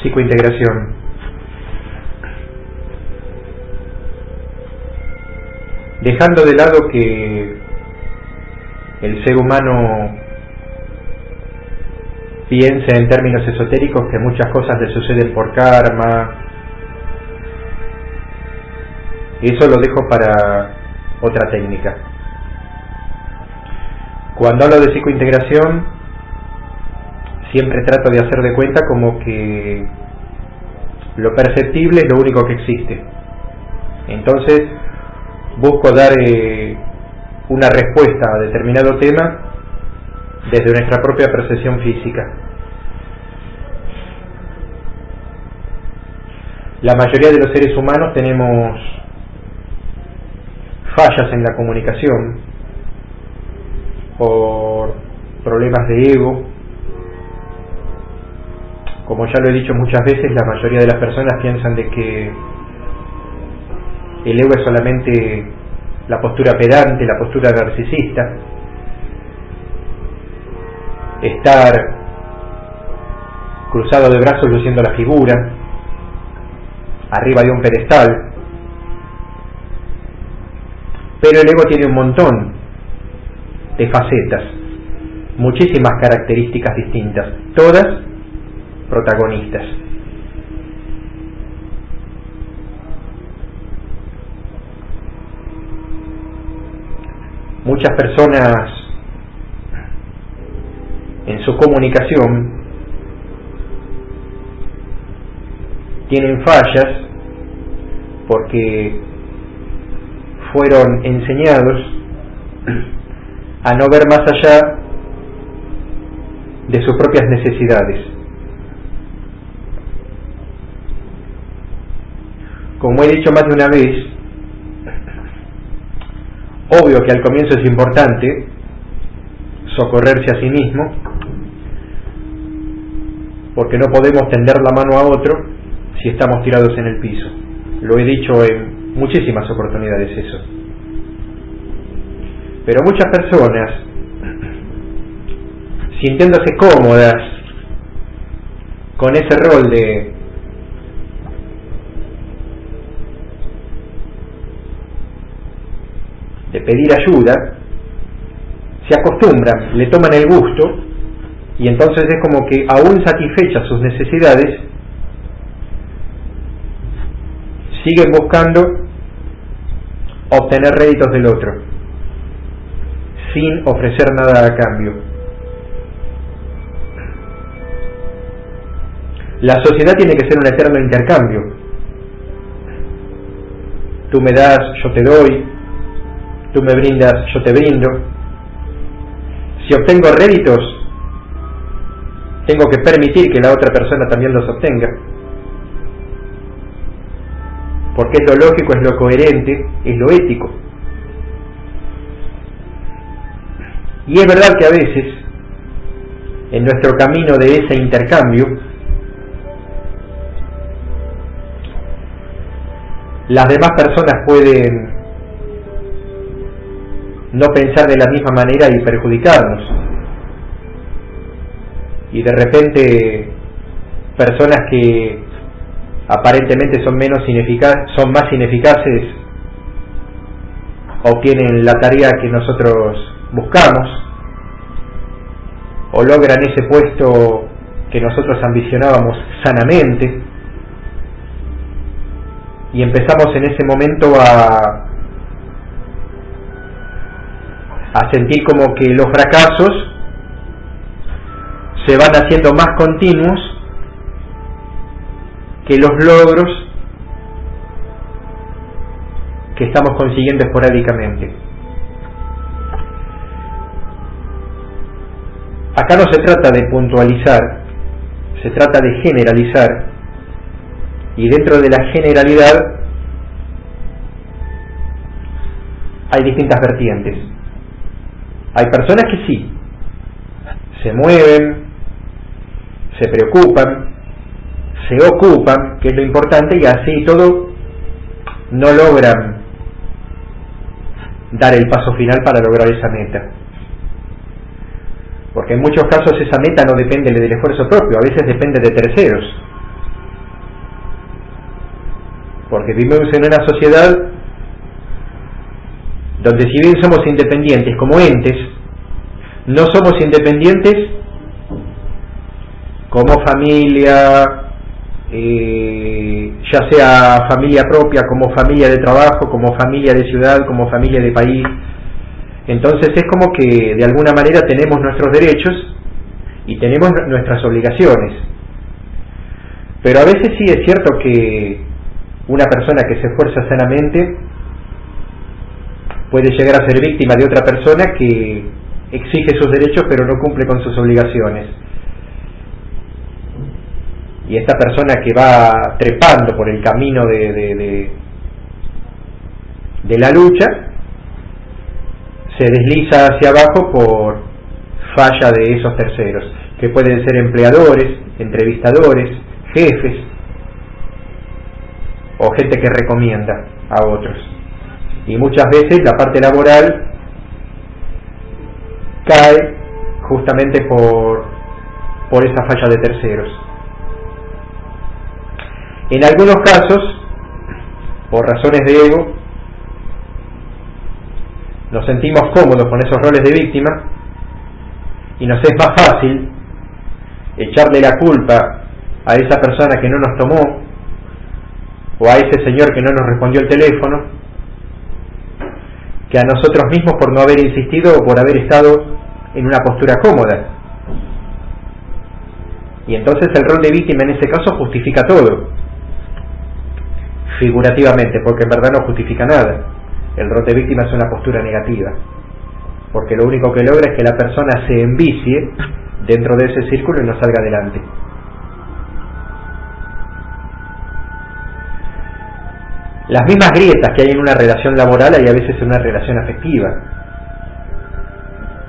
psicointegración. Dejando de lado que el ser humano piensa en términos esotéricos que muchas cosas le suceden por karma, eso lo dejo para otra técnica. Cuando hablo de psicointegración, siempre trato de hacer de cuenta como que lo perceptible es lo único que existe. Entonces busco dar una respuesta a determinado tema desde nuestra propia percepción física. La mayoría de los seres humanos tenemos fallas en la comunicación por problemas de ego. Como ya lo he dicho muchas veces, la mayoría de las personas piensan de que el ego es solamente la postura pedante, la postura narcisista, estar cruzado de brazos luciendo la figura, arriba de un pedestal. Pero el ego tiene un montón de facetas, muchísimas características distintas, todas protagonistas. Muchas personas en su comunicación tienen fallas porque fueron enseñados a no ver más allá de sus propias necesidades. Como he dicho más de una vez, obvio que al comienzo es importante socorrerse a sí mismo, porque no podemos tender la mano a otro si estamos tirados en el piso. Lo he dicho en muchísimas oportunidades eso. Pero muchas personas, sintiéndose cómodas con ese rol de pedir ayuda, se acostumbran, le toman el gusto, y entonces es como que aún satisfechas sus necesidades, siguen buscando obtener réditos del otro, sin ofrecer nada a cambio. La sociedad tiene que ser un eterno intercambio. Tú me das, yo te doy. Tú me brindas, yo te brindo. Si obtengo réditos, tengo que permitir que la otra persona también los obtenga. Porque es lo lógico, es lo coherente, es lo ético. Y es verdad que a veces, en nuestro camino de ese intercambio, las demás personas pueden no pensar de la misma manera y perjudicarnos. Y de repente personas que aparentemente son son más ineficaces, obtienen la tarea que nosotros buscamos, o logran ese puesto que nosotros ambicionábamos sanamente, y empezamos en ese momento a sentir como que los fracasos se van haciendo más continuos que los logros que estamos consiguiendo esporádicamente. Acá no se trata de puntualizar, se trata de generalizar, y dentro de la generalidad hay distintas vertientes. Hay personas que sí, se mueven, se preocupan, se ocupan, que es lo importante, y así todo no logran dar el paso final para lograr esa meta. Porque en muchos casos esa meta no depende del esfuerzo propio, a veces depende de terceros. porque vivimos en una sociedad donde, si bien somos independientes como entes, no somos independientes como familia, ya sea familia propia, como familia de trabajo, como familia de ciudad, como familia de país. Entonces es como que de alguna manera tenemos nuestros derechos y tenemos nuestras obligaciones. Pero a veces sí es cierto que una persona que se esfuerza sanamente puede llegar a ser víctima de otra persona que exige sus derechos pero no cumple con sus obligaciones. Y esta persona que va trepando por el camino de la lucha se desliza hacia abajo por falla de esos terceros, que pueden ser empleadores, entrevistadores, jefes o gente que recomienda a otros. Y muchas veces la parte laboral cae justamente por esa falla de terceros. En algunos casos, por razones de ego, nos sentimos cómodos con esos roles de víctima y nos es más fácil echarle la culpa a esa persona que no nos tomó o a ese señor que no nos respondió el teléfono que a nosotros mismos por no haber insistido o por haber estado en una postura cómoda. Y entonces el rol de víctima en ese caso justifica todo, figurativamente, porque en verdad no justifica nada. El rol de víctima es una postura negativa, porque lo único que logra es que la persona se envicie dentro de ese círculo y no salga adelante. Las mismas grietas que hay en una relación laboral hay a veces en una relación afectiva.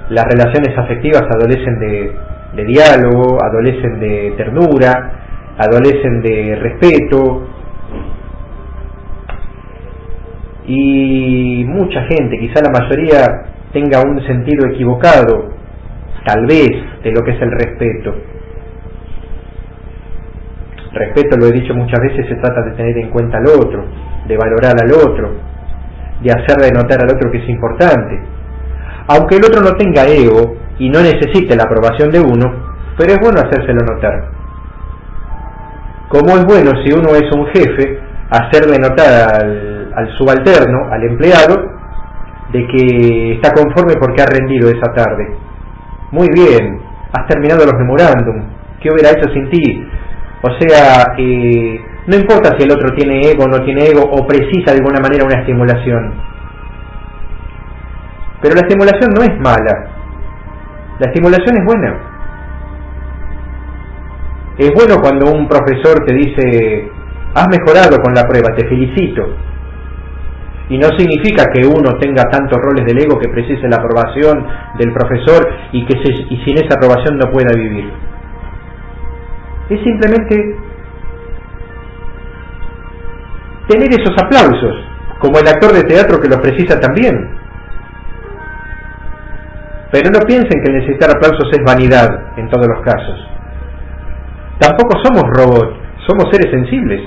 Las relaciones afectivas adolecen de diálogo, adolecen de ternura, adolecen de respeto. Y mucha gente, quizá la mayoría, tenga un sentido equivocado, tal vez, de lo que es el respeto. Respeto, lo he dicho muchas veces, se trata de tener en cuenta al otro, de valorar al otro, de hacerle notar al otro que es importante. Aunque el otro no tenga ego y no necesite la aprobación de uno, pero es bueno hacérselo notar. Como es bueno, si uno es un jefe, hacerle notar al subalterno, al empleado, de que está conforme porque ha rendido esa tarde. Muy bien, has terminado los memorándum, ¿qué hubiera hecho sin ti? O sea, no importa si el otro tiene ego o no tiene ego, o precisa de alguna manera una estimulación. Pero la estimulación no es mala, la estimulación es buena. Es bueno cuando un profesor te dice, has mejorado con la prueba, te felicito. Y no significa que uno tenga tantos roles del ego que precise la aprobación del profesor y sin esa aprobación no pueda vivir. Es simplemente tener esos aplausos, como el actor de teatro que los precisa también. Pero no piensen que necesitar aplausos es vanidad en todos los casos. Tampoco somos robots, somos seres sensibles.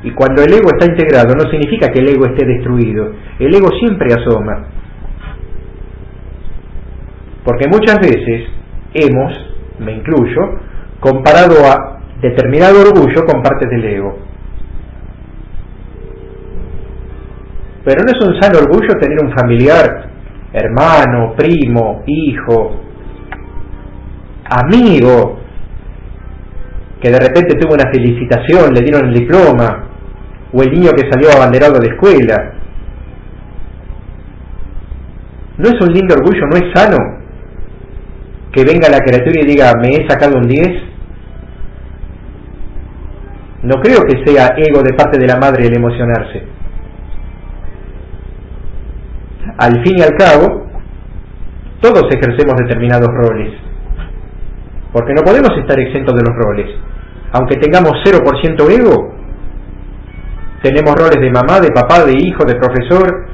Y cuando el ego está integrado no significa que el ego esté destruido. El ego siempre asoma. Porque muchas veces hemos, me incluyo, comparado a determinado orgullo con partes del ego. Pero no es un sano orgullo tener un familiar, hermano, primo, hijo, amigo, que de repente tuvo una felicitación, le dieron el diploma, o el niño que salió abanderado de escuela. ¿No es un lindo orgullo, no es sano que venga la criatura y diga, me he sacado un 10? No creo que sea ego de parte de la madre el emocionarse. Al fin y al cabo, todos ejercemos determinados roles, porque no podemos estar exentos de los roles. Aunque tengamos 0% ego, tenemos roles de mamá, de papá, de hijo, de profesor,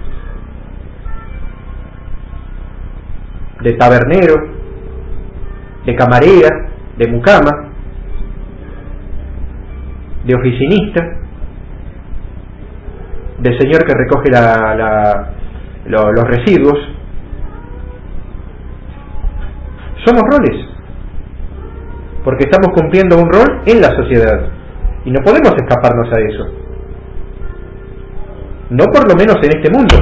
de tabernero, de camarera, de mucama. de oficinista, del señor que recoge los residuos. Somos roles, porque estamos cumpliendo un rol en la sociedad y no podemos escaparnos a eso, no por lo menos en este mundo.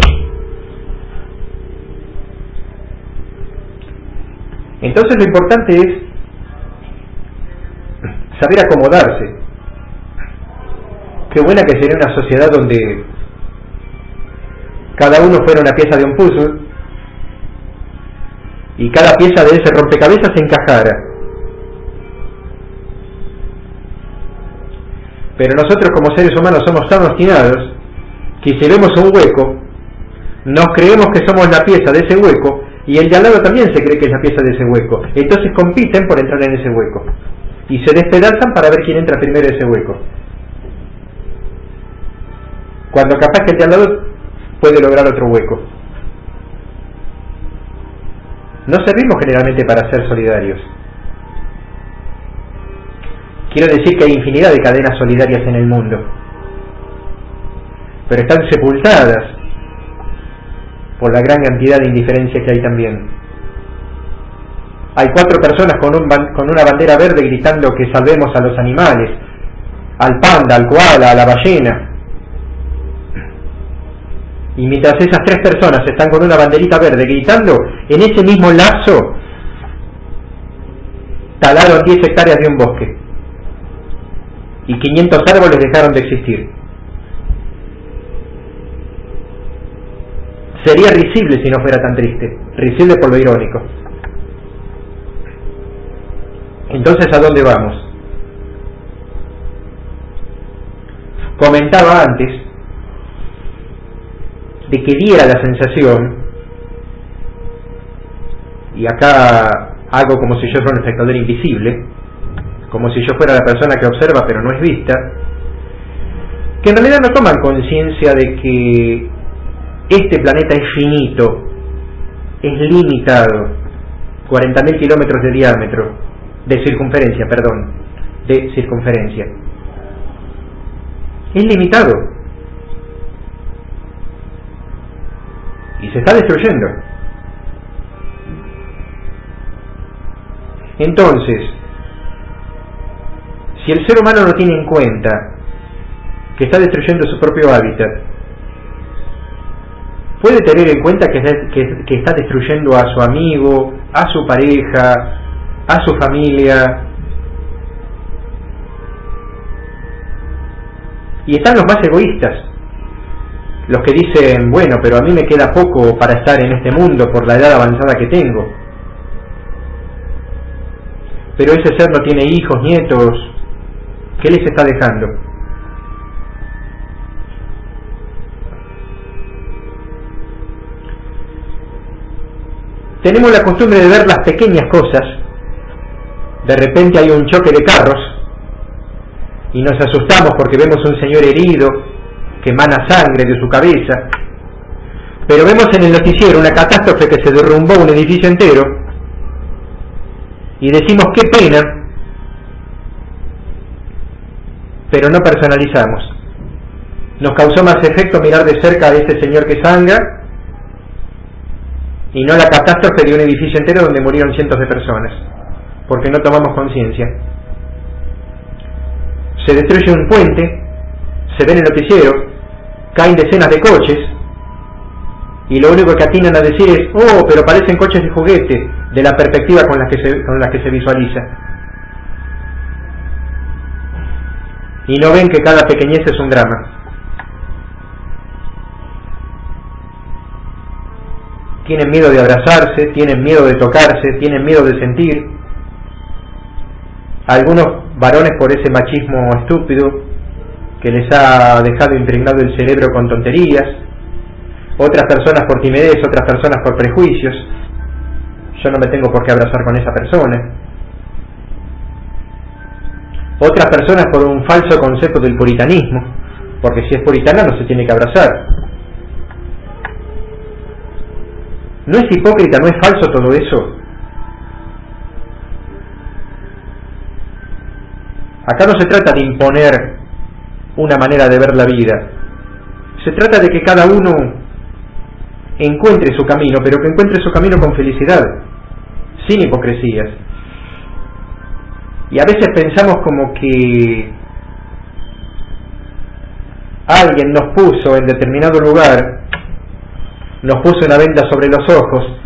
Entonces lo importante es saber acomodarse. Qué buena que sería una sociedad donde cada uno fuera una pieza de un puzzle y cada pieza de ese rompecabezas se encajara. Pero nosotros como seres humanos somos tan obstinados que si vemos un hueco, nos creemos que somos la pieza de ese hueco y el de al lado también se cree que es la pieza de ese hueco. Entonces compiten por entrar en ese hueco y se despedazan para ver quién entra primero en ese hueco, cuando capaz que el de al lado puede lograr otro hueco. No servimos generalmente para ser solidarios. Quiero decir que hay infinidad de cadenas solidarias en el mundo, pero están sepultadas por la gran cantidad de indiferencia que hay también. Hay 4 personas con una bandera verde gritando que salvemos a los animales, al panda, al koala, a la ballena. Y mientras esas 3 personas están con una banderita verde gritando, en ese mismo lapso talaron 10 hectáreas de un bosque y 500 árboles dejaron de existir. Sería risible si no fuera tan triste, risible por lo irónico. Entonces, ¿a dónde vamos? Comentaba antes de que diera la sensación, y acá hago como si yo fuera un espectador invisible, como si yo fuera la persona que observa pero no es vista, que en realidad no toman conciencia de que este planeta es finito, es limitado, 40.000 kilómetros de diámetro, de circunferencia, es limitado y se está destruyendo. Entonces, si el ser humano no tiene en cuenta que está destruyendo su propio hábitat, puede tener en cuenta que está destruyendo a su amigo, a su pareja, a su familia. Y están los más egoístas, los que dicen, bueno, pero a mí me queda poco para estar en este mundo por la edad avanzada que tengo. Pero ese ser no tiene hijos, nietos, ¿qué les está dejando? Tenemos la costumbre de ver las pequeñas cosas. De repente hay un choque de carros y nos asustamos porque vemos un señor herido que emana sangre de su cabeza, pero vemos en el noticiero una catástrofe que se derrumbó un edificio entero y decimos qué pena, pero no personalizamos. Nos causó más efecto mirar de cerca a este señor que sangra y no la catástrofe de un edificio entero donde murieron cientos de personas, porque no tomamos conciencia. Se destruye un puente, se ve en el noticiero, caen decenas de coches y lo único que atinan a decir es, oh, pero parecen coches de juguete, de la perspectiva con la que se visualiza, y no ven que cada pequeñez es un drama. Tienen miedo de abrazarse, tienen miedo de tocarse, tienen miedo de sentir. Algunos varones por ese machismo estúpido que les ha dejado impregnado el cerebro con tonterías, otras personas por timidez, otras personas por prejuicios. Yo no me tengo por qué abrazar con esa persona. Otras personas por un falso concepto del puritanismo, porque si es puritana no se tiene que abrazar. ¿No es hipócrita, no es falso todo eso? Acá no se trata de imponer una manera de ver la vida. Se trata de que cada uno encuentre su camino, pero que encuentre su camino con felicidad, sin hipocresías. Y a veces pensamos como que alguien nos puso en determinado lugar, nos puso una venda sobre los ojos,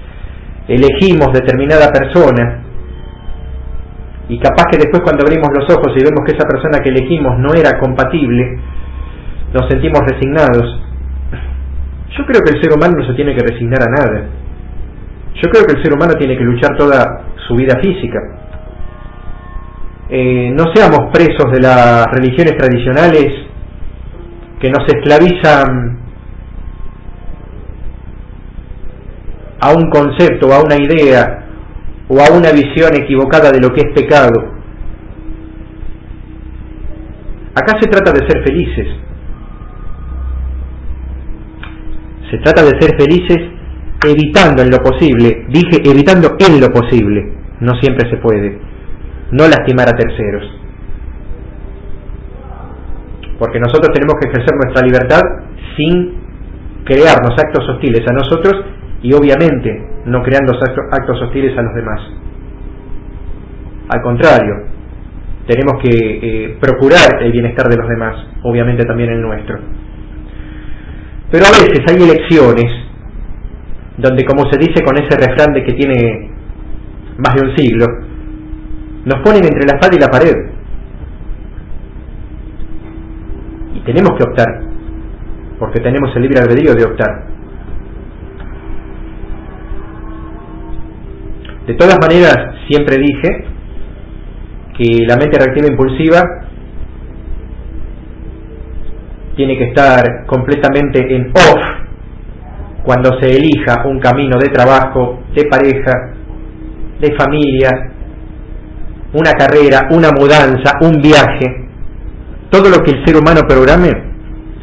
elegimos determinada persona, y capaz que después cuando abrimos los ojos y vemos que esa persona que elegimos no era compatible, nos sentimos resignados. Yo creo que el ser humano no se tiene que resignar a nada. Yo creo que el ser humano tiene que luchar toda su vida física. No seamos presos de las religiones tradicionales que nos esclavizan a un concepto, a una idea o a una visión equivocada de lo que es pecado. Acá se trata de ser felices. Se trata de ser felices evitando en lo posible, dije evitando en lo posible, no siempre se puede, no lastimar a terceros. Porque nosotros tenemos que ejercer nuestra libertad sin crearnos actos hostiles a nosotros y obviamente no creando actos hostiles a los demás. Al contrario, tenemos que procurar el bienestar de los demás, obviamente también el nuestro. Pero a veces hay elecciones donde, como se dice con ese refrán de que tiene más de un siglo, nos ponen entre la espada y la pared. Y tenemos que optar, porque tenemos el libre albedrío de optar. De todas maneras, siempre dije que la mente reactiva impulsiva tiene que estar completamente en off cuando se elija un camino de trabajo, de pareja, de familia, una carrera, una mudanza, un viaje. Todo lo que el ser humano programe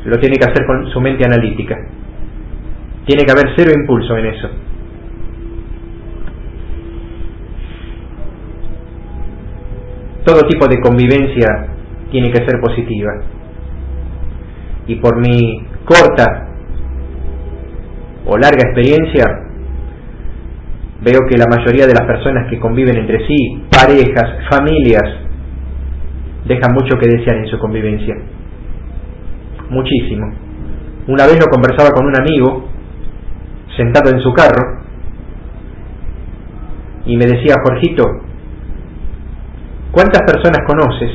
lo tiene que hacer con su mente analítica. Tiene que haber cero impulso en eso. Todo tipo de convivencia tiene que ser positiva. Y por mi corta o larga experiencia, veo que la mayoría de las personas que conviven entre sí, parejas, familias, dejan mucho que desear en su convivencia. Muchísimo. Una vez lo conversaba con un amigo, sentado en su carro, y me decía: Jorgito, ¿cuántas personas conoces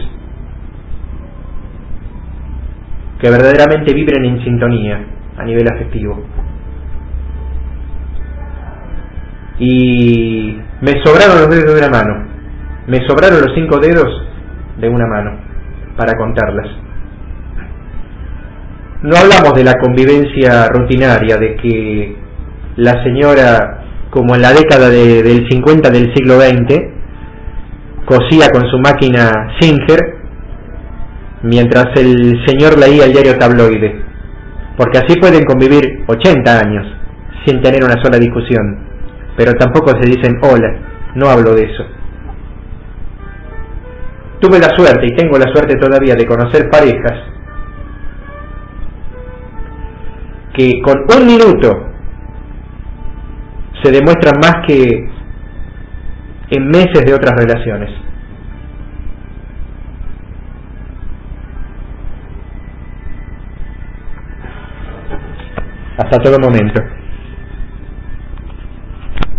que verdaderamente vibren en sintonía a nivel afectivo? Y me sobraron los dedos de una mano, me sobraron los 5 dedos de una mano para contarlas. No hablamos de la convivencia rutinaria, de que la señora, como en la década del 50 del siglo XX, cosía con su máquina Singer mientras el señor leía el diario tabloide, porque así pueden convivir 80 años sin tener una sola discusión, pero tampoco se dicen hola. No hablo de eso. Tuve la suerte, y tengo la suerte todavía, de conocer parejas que con 1 minuto se demuestran más que en meses de otras relaciones. Hasta todo momento.